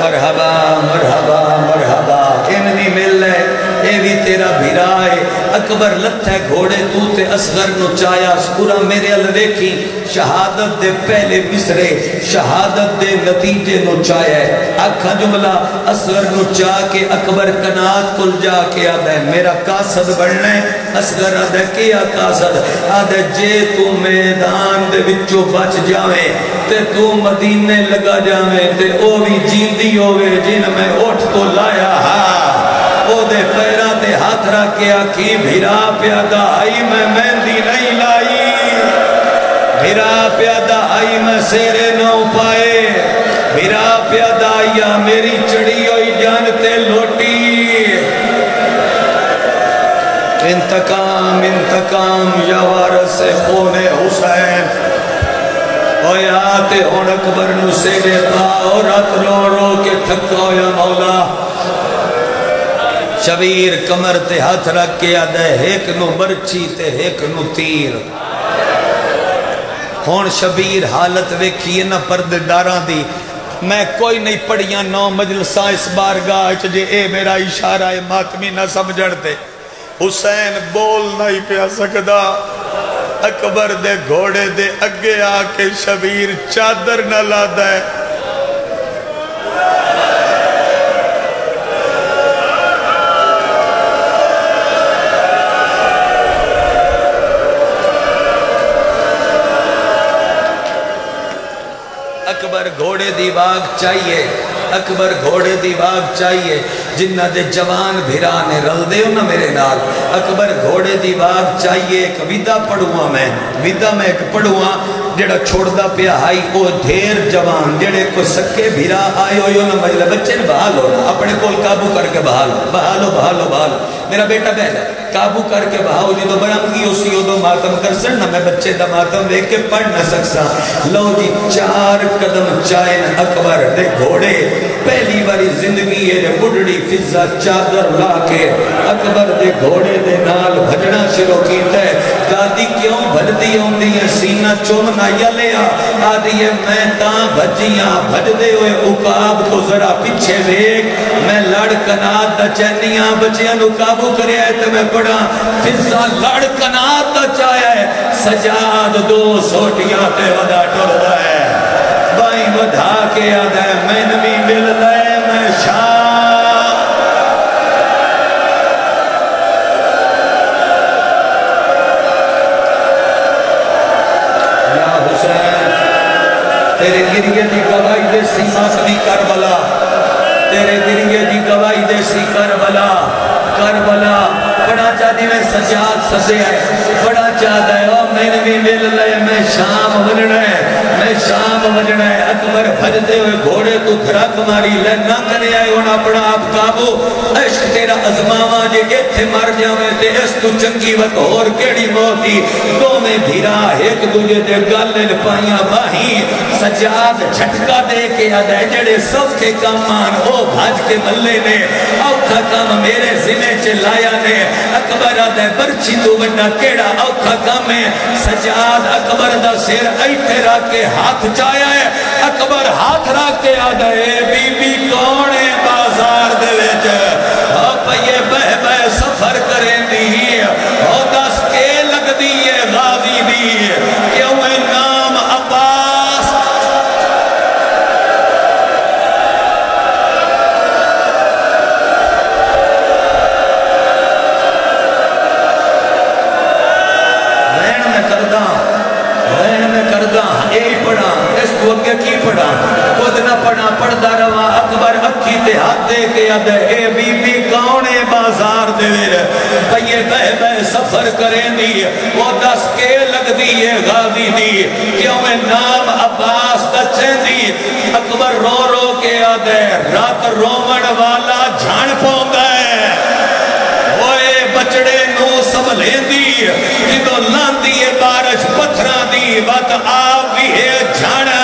مرحبا مرحبا مرحبا ان دی مل ہے اے بھی تیرا بھیرائے اکبر لتھے گھوڑے تو تے اصغر نو چایا پورا میرے الویکھی شہادت دے پہلے مصرے شہادت دے نتیجے نو چایا ہے آکھا جملہ اصغر نو چاہ کے اکبر کنات کل جا کے آدھے میرا قاصد بڑھنے اصغر آدھے کیا قاصد آدھے جے تو میدان دے بچو بچ جاویں تے تو مدینے لگا جاویں تے او بھی جیندی ہوئے جن میں اٹھ تو لایا او دے پیرا تے ہاتھ رکھ کے آکھی بھیرا پیادہ آئی میں مہندی نہیں لائی بھیرا پیادہ آئی میں سیرے نہ پائے بھیرا پیادہ آئیا میری چڑی ہوئی جانتے لوٹی انتقام انتقام یا وارث خون حسین آتے ہون اکبر نو سیرے پا اور رات رو رو کے تھکا یا مولا شبیر کمر تے ہاتھ رکھ کے آدھے ایک نو برچی تے ایک نو تیر ہون شبیر حالت ویکھیے نہ پرد ڈاراں دی میں کوئی نہیں پڑھیاں نو مجلساں اس بارگاہ جے اے میرا اشارہ ماتمی نہ سمجھڑتے حسین بول نہیں پیا سکدا اکبر دے گھوڑے دے اگے آکے شبیر چادر نہ لادا ہے اکبر گھوڑے دی واگ چاہیے اکبر گھوڑے دی واگ چاہیے جنہ دے جوان بھیرانے رل دے ہو نا میرے نال اکبر گھوڑے دی واگ چاہیے ایک ویدہ پڑھوا میں ویدہ میں ایک پڑھوا جڑا چھوڑ دا پیا ہائی او دھیر جوان جڑے کو سکے بھیرا آئے ہوئے نا مجلے بچے نے بحال ہونا اپنے کول قابو کر کے بحال میرا بیٹا بہن قابو کر کے بہاؤ جی تو برنگی اسی ہو دو ماتم کر سن نہ میں بچے دا ماتم دیکھ کے پڑھ نہ سکسا لو جی 4 قدم چائن اکبر دے گھوڑے پہلی باری زندگی ہے دے بڑھڑی فضا چادر لا کے اکبر دے گھوڑے دے نال بھجنا شروع کیتا ہے دادی کیوں بھجدی ہوندی ہے سینہ چومنا یا لیا آدھی ہے میں تاں بھجیاں بھجدے ہوئے اکاب تو ذرا پیچھے بیک میں لڑکنات دا چینیاں بچیاں نو قابو کرے آئے تو میں پڑھا فضا لڑکنات دا چاہے ہے سجاد 2 سوٹیاں تے ودا ٹر دا ہے بائیں ودھا کے آدھا ہے میں نمی مل لے میں شاہ یا حسین تیرے گریے دی گواہی دے سی ماتمی کربلا تیرے گریے دی گواہی دے سی کربلا بڑا چاہتی میں سجاد سزے ہے بڑا چاہتا ہے میں نے بھی مل لے میں شام وجڑا ہے اکبر بھجدے ہوئے گھوڑے تو دھرک ماری لے نہ کرے آئے ہونا اپنا آپ قابو عشق تیرا ازماما جے ایتھے مر جاوے تے اس تو چنگی وقت اور کیڑی موتی دو میں بھیرا ایک دوجہ دے گالن پائیاں باہی سجاد جھٹکا دے کے آدھے جڑے سب کے کامان او بھاج کے ملے نے اوکھا کام میرے ذمہ چلایا نے اکبر آدھے برچی تو بڑا کیڑا اوکھا کام ہے سجاد اکبر دا سیر ایتھے رکھ کے ہاتھ چایا ہے اکبر ہاتھ رکھ کے آدھے بی بی کونے بازار دے وچ پئیے بہ سفر کریں دی او دس کے لگ دیئے غازی دی کیوں ہے نام عباس رہن میں کردہ اے پڑھا اس کو اگے کی پڑھا خود نہ پڑھا پڑھدا رہا اکبر اکھی تے ہاتھ دے کے آدھے اے بی بی کونے بازار دے پئیے بہ سفر کریں دی وہ دس کے لگ دیئے غازی دی کیوں میں نام عباس تچیں دی اکبر رو رو کے آدھے رات رومن والا جھان پونگا ہے بچڑے نو سملیں دی جدو لاندی بارش پتھران دی وقت آپ بھی ہے جھانا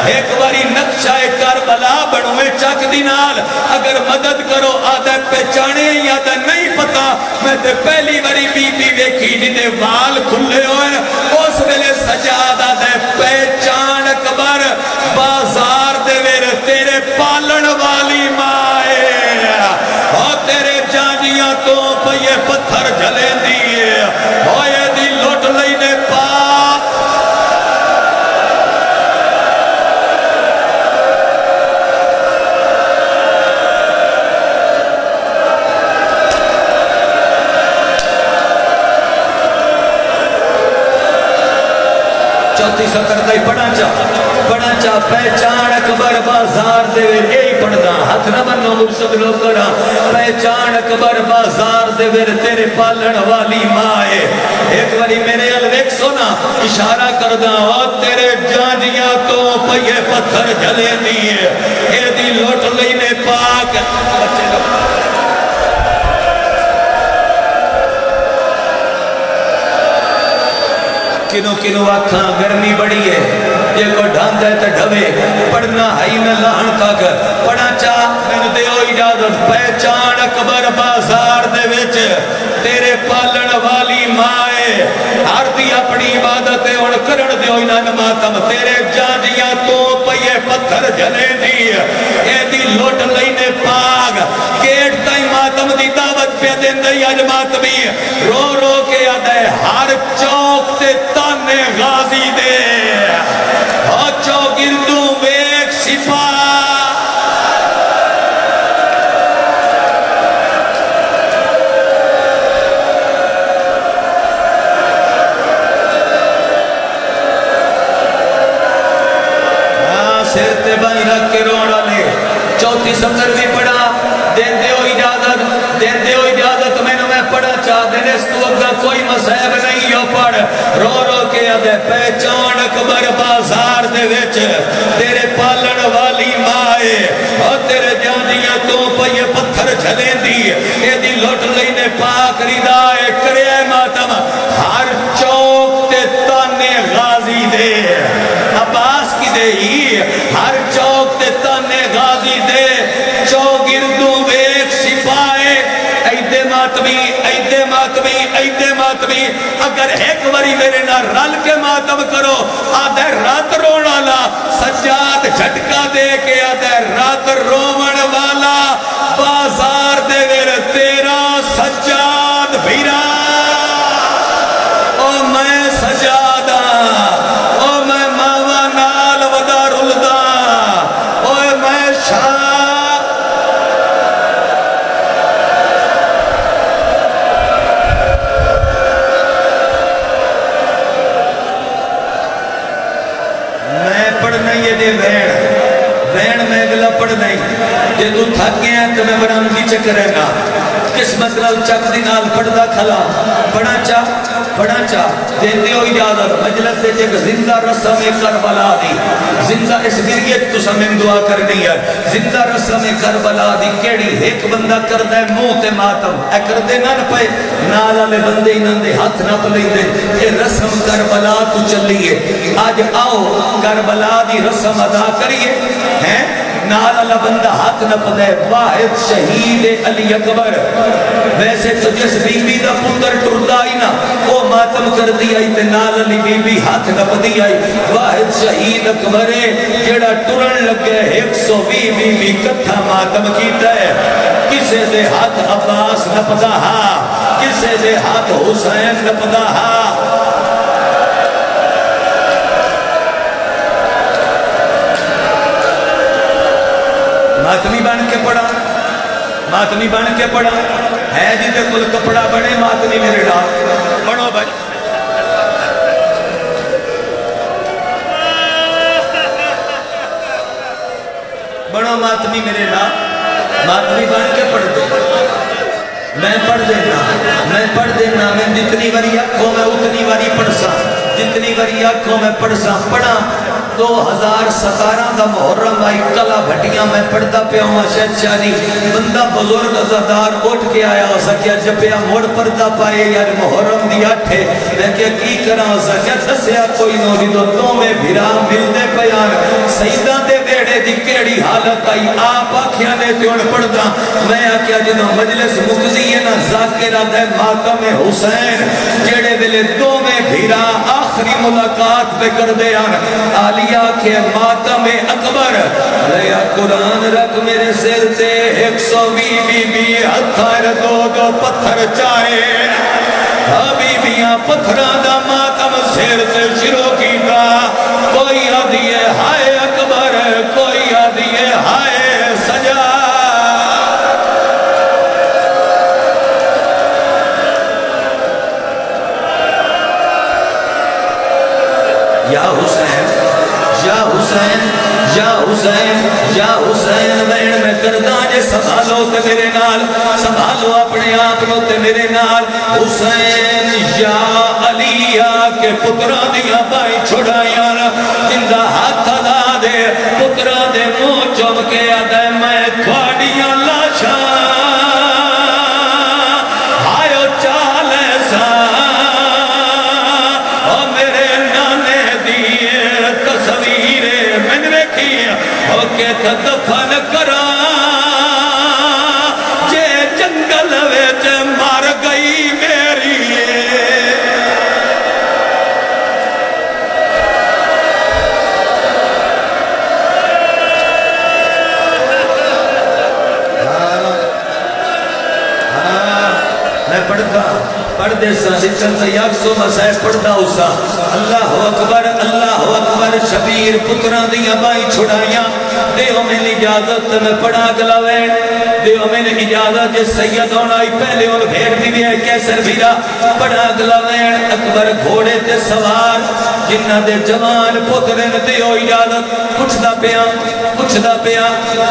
ایک باری نقشہ کربلا بڑھوے چک دی نال اگر مدد کرو آدھے پہچانے یا دے نہیں پتا میں تے پہلی باری بی بی ویکھی جدے وال کھلے ہوئے اس ویلے سجاد آدھے پہچان اکبر بازار دے ویر تیرے پالن وال تو پئیے پتھر جلیں دیئے ہوئے دی لوٹ لینے پاک چوتھی سطر دائی پڑھا چاہ پہچان اکبر بازار دے ویر یہی پڑھنا ہاتھ نہ بنو مرشد لو کرا پہچان اکبر بازار دے ویر تیرے پالن والی مائے ایک باری میرے الویک سونا اشارہ کردہ اور تیرے جانیاں تو پئیے پتھر جلے دیئے اے دی لوٹ لینے پاک کنو آکھاں گرمی بڑی ہے یہ کو ڈھان دے تے ڈھوے پڑھنا ہائی میں لہن تک پڑھا چاہ میں نے دیو اجازت پہچان اکبر بازار دے وچ تیرے پالن والی مائے ہر دی اپنی عبادت ان کرن دیو انہاں ماتم تیرے جانیاں تو پئیے پتھر جلے دی اے دی لوٹ لینے پاگ گیٹ تائی ماتم دی دعوت پہ دن دی اج ماتمی رو رو کے آدھے ہر چوک تے تانے غازی دے ہاچو گردوں بیک سپاہ سر تے بائی رکھ کے روڑا لے چوتھی سطر بھی پڑھا دین دیو اجازت میں نے پڑھا چاہ دینے اس تو اگا کوئی مسائب نہیں ہو پڑھ رو رو کے آدھے پہچان اکبر بازار دے وچ تیرے پالن والی مائے اور تیرے جانیاں تو پئیے پتھر جھلیں دی اے دی لوٹ لینے پاک ردائے کرے ماتم ہر چوک تے تانے غازی دے عباس کی دے ہی ہر چوک تے تانے غازی دے چوگردوں بیک سپائے ایدے ماتمی اگر ایک باری میرے نہ رل کے ماتم کرو آدھے رات رونا لا سجاد جھٹکا دے کے آدھے رات رومن والا بازار دے ویر تیرا سجاد بھیرا او میں سجادہ او میں ماما نال ودا رلدہ او میں شاہ وین میں اگلا پڑھ نہیں جے تو تھک گیا ہے تو میں برام کی چکر ہے نا کس مطلب چک دینال پڑھدا کھلا پڑھا چاہ دیتے ہو اجازت مجلس سے جب زندہ رسم کربلا دی زندہ اس گریت تو سمیں دعا کرنی ہے زندہ رسم کربلا دی کیڑی ایک بندہ کردہ ہے موت ماتم اے کردے نہ پائے نالا لے بندے انہوں دے ہاتھ نہ پلیں دے یہ رسم کربلا تو چلیے آج آؤ کربلا دی رسم ادا کریے ہیں نال اللہ بندہ ہاتھ نہ پدے واحد شہید علی اکبر ویسے تو جس بی بی دا پندر ٹردہ ہی نا وہ ماتم کر دیا ہی تے نال علی بی بی ہاتھ نہ پدی آئی واحد شہید اکبر جڑا ٹرن لگے 120 بی بی کٹھا ماتم کیتا ہے کسے دے ہاتھ عباس نہ پدا ہا کسے دے ہاتھ حسین نہ پدا ہا ماتمی بن کے پڑھا ہے جیتے کل کپڑا بنے ماتمی میرے ڈال پڑھو بھائی بڑھو ماتمی میرے ڈال ماتمی بن کے پڑھ دے میں پڑھ دینا میں جتنی وری آنکھوں میں اتنی وری پڑھسا جتنی وری آنکھوں میں پڑھسا پڑھا 2017 دا محرم آئی کلا بھٹیاں میں پڑھتا پہ ہوں شہد شاہی بندہ بزرگ ازادار اٹھ کے آیا ہو سکیا جب پہ موڑ پڑھتا پائے یار محرم دی آٹھے میں کیا کی کرا ہو سکیا دسیا کوئی نوری دو تو میں بھیرا مل دے پیان سیدہ دے بیڑے دی کیڑی حالت آئی آپ آکھیا نے تیوڑ پڑھتا میں آکھیا جنہوں مجلس مقضی ہے نا ذاکرہ دے ماتم حسین جیڑے دلے دو میں بھیرا آخری ملاقات پہ کر دے آن آلیا کے ماتم اکبر لیا قرآن رکھ میرے سر تے 120 بی ہتھر دو پتھر چائے بیبیاں پتھران دا ماتم سیر سے شروع کیتا کوئی آدھیے ہائے اکبر کوئی آدھیے ہائے سجا یا حسین یا حسین یا حسین یا حسین وین میں کردہ جے سنبھالو تے میرے نال سنبھالو اپنے آپ نو تے میرے نال حسین یا علی کے پتران دیا بائی چھڑائیاں جندہ ہاتھ دا دے پتران دے منہ چوم کے آدھے میں تھوڑیاں لاشاں آئیو چالے سا اور میرے نانے دیئے تصویریں میں نے کی اوکے تدفن کرا جے جنگل ویچ مار گئی میری میں پڑھ دے سا جتن تیاک سو مسائے پڑھتا اسا اللہ اکبر شبیر پتران دیا بائی چھڑائیاں دیو میں اجازت میں پڑھا گلاویں دیو میں اجازت جس سید ہونائی پہلے ان بھیڑ بھی ہے کیسر بھیرا پڑھا گلاویں اکبر گھوڑے تے سوار جنہ دے جوان پترن دیو اجازت کچھ دا پیا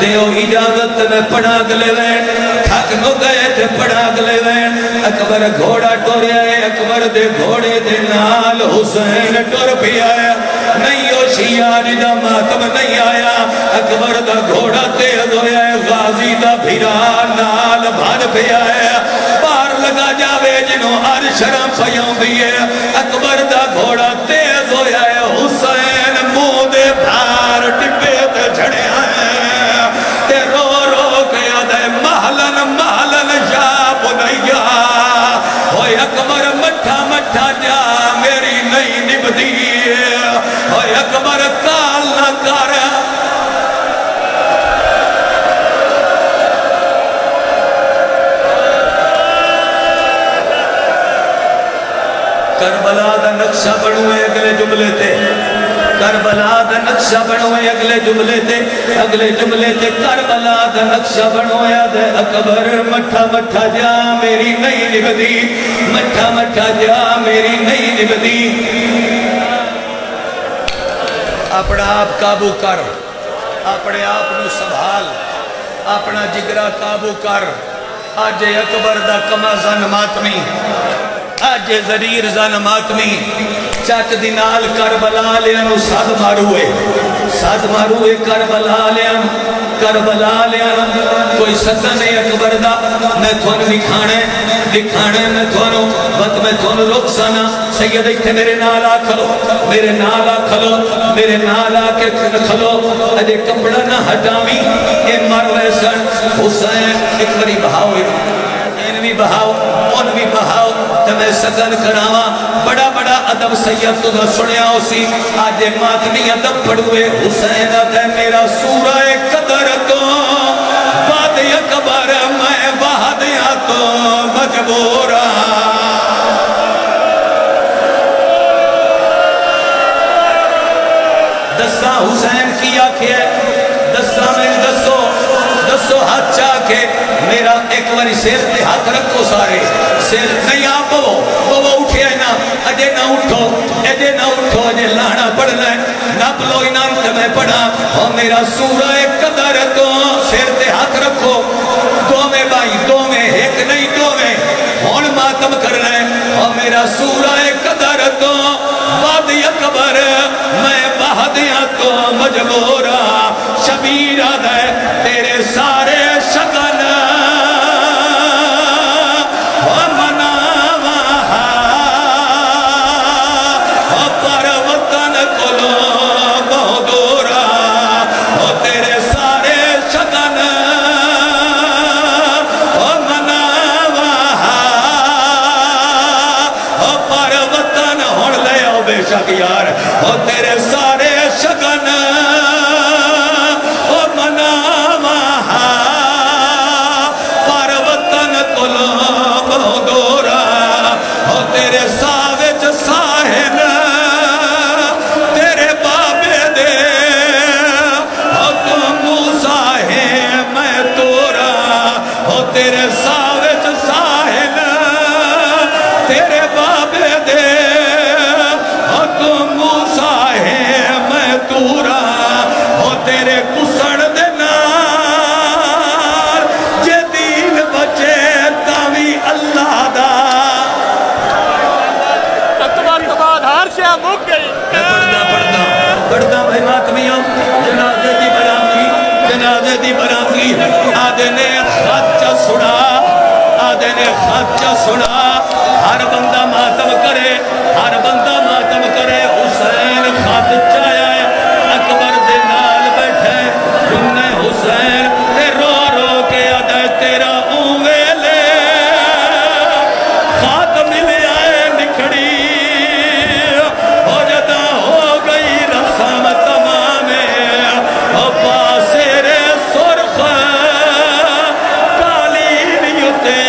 دیو اجازت میں پڑھا گلاویں تھک نو گئے تے پڑھا گلاویں اکبر گھوڑا ٹوریا ہے اکبر دے گھوڑے دے نال حسین ٹور پیا ہے نہیں ہو شیعہ دا ماتم نہیں آیا اکبر دا گھوڑا تیز ہویا ہے غازی دا بھیرا نال بھر پیا ہے بار لگا جاوے جنہوں عرشرم پیوں بھی ہے اکبر دا گھوڑا تیز ہویا ہے حسین منہ دے بھار ٹپے تے جھڑے آئے تے رو رو کے آدھے محلن یا بنیا ہوئے اکبر مٹھا جا میری نہیں نبدی ہوئے اکبر کال نہ کر کربلا دا نقشہ بنوے اگلے جملے تے کربلا دا نقشہ بنوے اگلے جملے تے کربلا دا نقشہ بنوے دے اکبر مٹھا جا میری نہیں نبدی مٹھا جا میری نہیں نبدی اپنا آپ قابو کر اپنے آپ نو سنبھال اپنا جگرہ قابو کر آج اکبر دا کما زن ماتمی آج زریر زن ماتمی چاچ دینال کربلا لیانو ساد ماروے کربلا لیانو کوئی ستن اکبر دا میں تھون دکھانے میں تھونو وقت میں تھون روک سانا سید ایتھے میرے نالا کے کھلو اجے کپڑا نہ ہٹاوی اے مروے سن حسین ایک بری بہاؤ ان بھی بہاؤ تمہیں سگن کراوا بڑا ادب سید تو سنیا اسی آج ماتمی ادب پڑھوے حسین ہے میرا سورہ قدر تو وعد اکبر میں وعدیاں تو مجبورا دسا حسین کیا کیا دسا میں دسو ہاتھ چاہ کے میرا ایک باری سیر تے ہاتھ رکھو سارے سیر نہیں آپ وہ اٹھے نا اجے نہ اٹھو اجے لانا پڑھنا ہے نہ پلو انام تمہیں پڑھا اور میرا سورہ قدر تو سیر تے ہاتھ رکھو دو میں ایک نہیں دو میں ہون ماتم کرنا ہے اور میرا سورہ قدر تو وعد اکبر میں وعدیاں تو مجبورا شبیر آدھے تیرے سارے شگن پر وطن کلو بہدورا تیرے سارے شگن پر وطن ہون لے او بے شک یار تیرے سارے شگن تیرے ساوچ ساحل تیرے بابے دے تو موسیٰ ہے میں تورا ہو تیرے کسڑ دے نار جے دین بچے تاوی اللہ دا تباد ہر شاہ مک گئی پڑھنا بھائی ماتمیوں جنازے دی برامگی آدھے نے خط سنا ہر بندہ ماتم کرے حسین خط چایا ہے اکبر دے نال بیٹھے جنہ حسین تے رو رو کے آدھے تیرا اوے لے خط ملے آئے نکھڑی ہو جدا ہو گئی رسم تمام پاسے رے سرخ کالین یوتے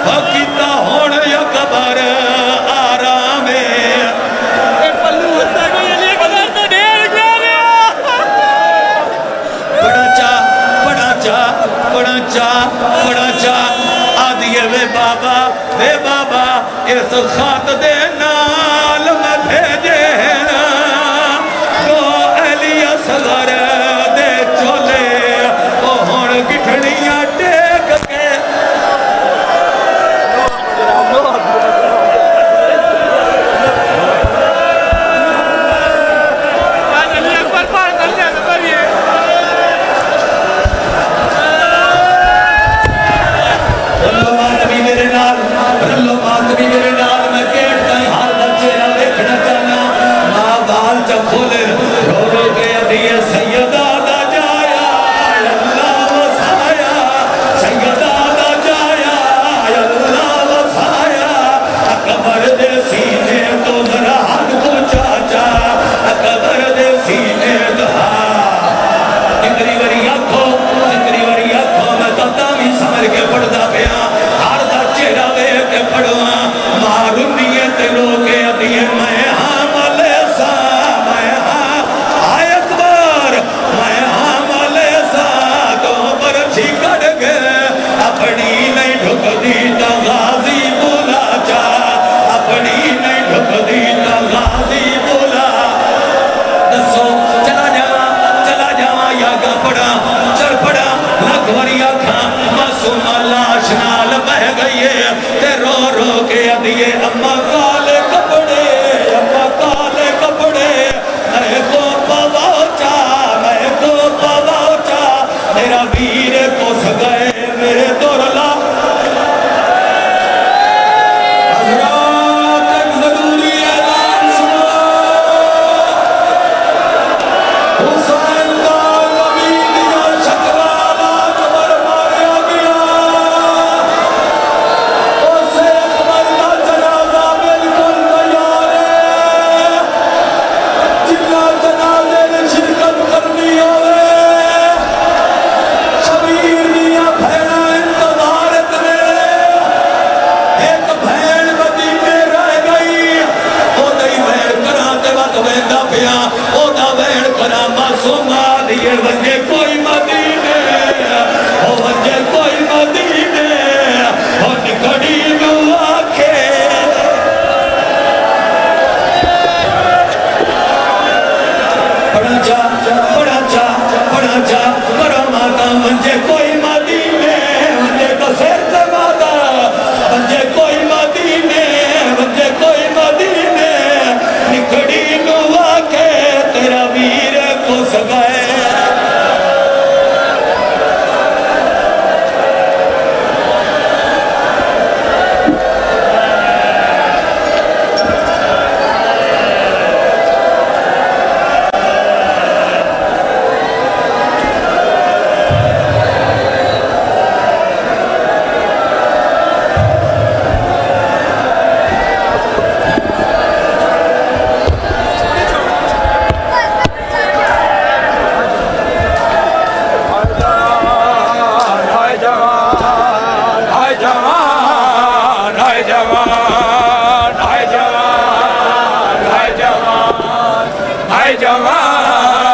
حقیقہ ہون یا قبر آرام پلو حسین کو یہ لے گزر تو ڈیر گیا بڑا چا آدھیے وے بابا اس خط دے نال میں بھیجے تو اہلی اصغر دے چولے وہ ہون گٹھڑیاں ٹیک کے علی اکبر پار کر دیا تو کریے رلو ماتمی میرے نال میں کہتا ہی حال بچے نہ دیکھنا چاہنا ماں بال جب کھولے رو رو کے ادھیے سیدہ دا جایا اللہ وسایا سیدہ دا جایا اللہ وسایا اکبر دے سینے تو ذرا حد کو چاچا اکبر دے سینے تو تکری وری آنکھوں میں تو تامی سمر کے پڑھتا پیا ہر دا چہرہ دے کے پڑھوا مارو نیت لوگے ادھیے میں ہاں ملیسا میں ہاں آئے اکبر میں ہاں ملیسا تو پر چھکڑ گئے اپنی نہیں ڈھک دیتا غازی بولا چا اپنی نہیں ڈھک دیتا غازی بولا دسو چلا جاوا یا گا پڑا چڑ پڑا لکھ وریا کھا معصوم لاش نال بہ گئی ہے تے رو رو کے ادھیے اما کالے کپڑے میں کو پواچا میرا ویر کو سگئے میرے دورلا حضرات ایک ضروری اعلان سنو حسین کا نبی دیا شکرالا قبر ماریا گیا اسے اکبر کا جنازہ بالکل تیار ہے جنہ جنازے نے شرکت کرنی ہوئے شبیر دیا بھیڑا انتظار اتنے ایک بھیڑ مدینے رہ گئی او دائی بھیڑ کراتے وقت ویندہ پیا او دا بھیڑ کرا معصومہ دیئے ونجے کوئی مدینے او ونجے کوئی مدینے او نکڑی نو آکھے بڑا چا کرو ماتا ونجے کوئی مدینے ونجے کو سیر سے ماتا ونجے کوئی مدینے نکڑی نو آکے تیرا ویر کو سگائے جوان